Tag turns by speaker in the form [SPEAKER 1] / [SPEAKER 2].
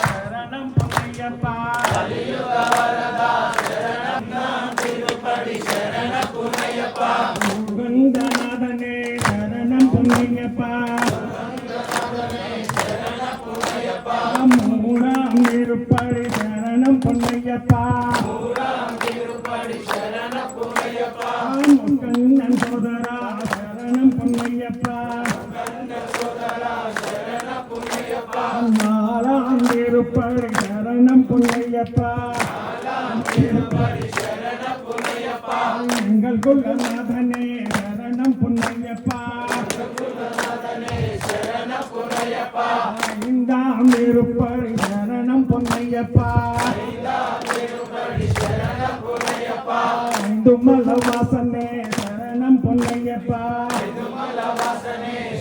[SPEAKER 1] சரணம் பொன்னையப்பா
[SPEAKER 2] கலியுக வரதா சரணம் திருப்படி சரண பொன்னையப்பா
[SPEAKER 1] முகுந்தநாதனே சரணம் பொன்னையப்பா மூணாம் திருப்படி சரணம் பொன்னையப்பா முக்கண்ணன் சோதரா சரணம் பொன்னையப்பா நாலாம் திருப்படி சரணம் பொன்னையப்பா எங்கள் குலநாதனே சரணம் பொன்னையப்பா ஐந்தாம் திருப்படி சரணம் பொன்னையப்பா ஐந்து மலவாச